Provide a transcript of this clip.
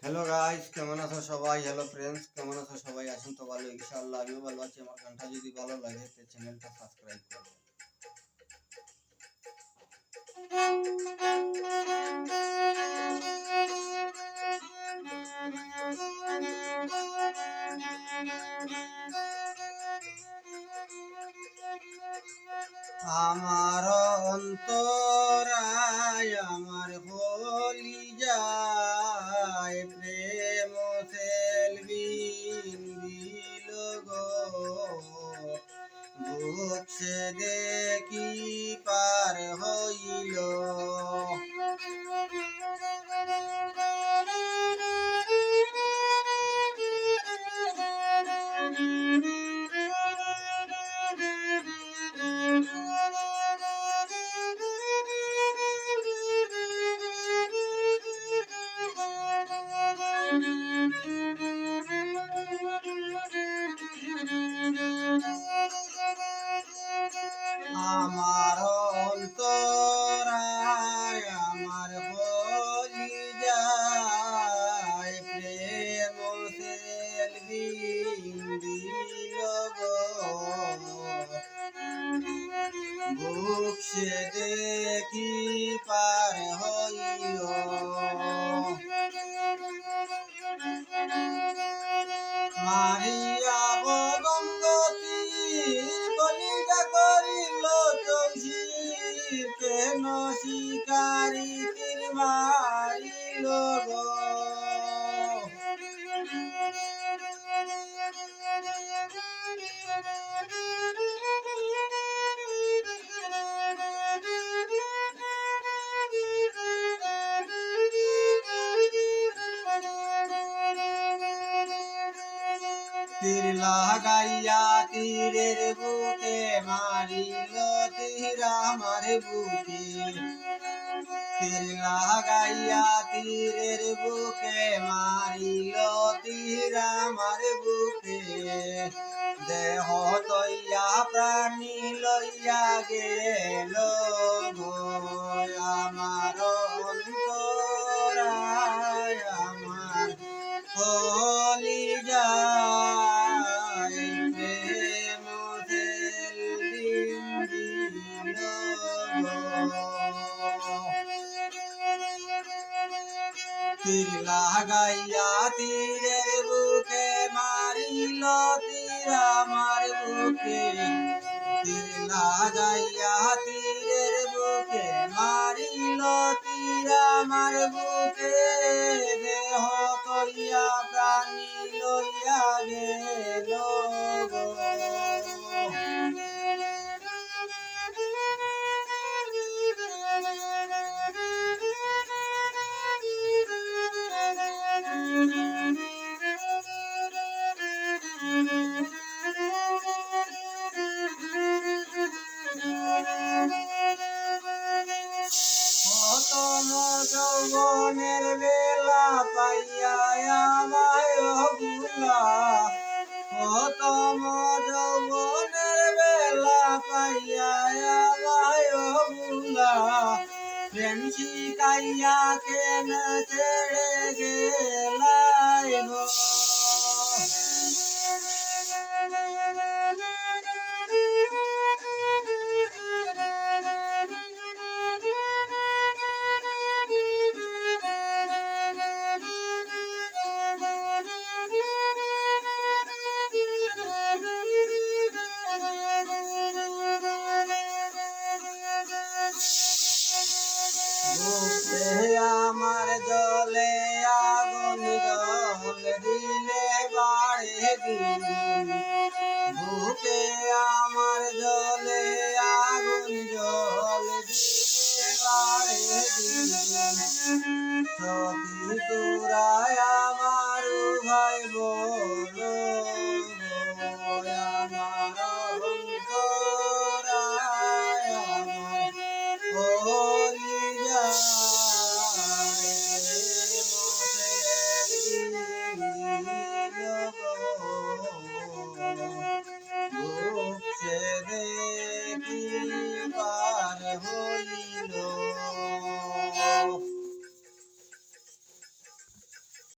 Hello guys, কেমন আছো সবাই? হ্যালো ফ্রেন্ডস, কেমন আছো সবাই? আছেন তো ভালো? ইনশাআল্লাহ আমিও ভালো আছি। আমার গানটা যদি ভালো লাগে তো চ্যানেলটা সাবস্ক্রাইব করো। আমার অন্তরায় আমার বলি যায় প্রেম সেলবিন দিল গো বুক সে দেখি পার হইল। আমার অন্তরায় আমার বলি যায় প্রেম সেলবিন দিল গো বুক সে দেখি পার হইল। মারিয়া বদঙ্গতি কলিজা করিল চৌশির কেন শিকারি তীর মারিল গো। তীর লাগাইয়া তীরের বুকে মারিল তীর আমার বুকে। তীর লাগাইয়া তীরের বুকে মারিল তীর আমার বুকে। দেহ তৈয়া প্রাণী লইয়া গেল গো আমার অন্তরায় আমার কলি যায় প্রেম সেলবিন দিল গো। তীর লাগাইয়া তীরের বুকে মারিল তীর আমার বুকে। তীর লাগাইয়া তীরের বুকে মারিল তীর আমার বুকে। দেহ তৈয়া প্রাণী লইয়া গেল গো। প্রথম যৌবনের বেলা পাইয়া আমায় ভুলা। প্রথম যৌবনের বেলা পাইয়া আমায় ভুলা। প্রেম শিখাইয়া কেন ছেড়ে গেলাই গো। বুকে আমার জলে আগুন জল দিলে বাড়ে দিন। বুকে আমার জলে আগুন জল দিলে বাড়ে দিন। সখী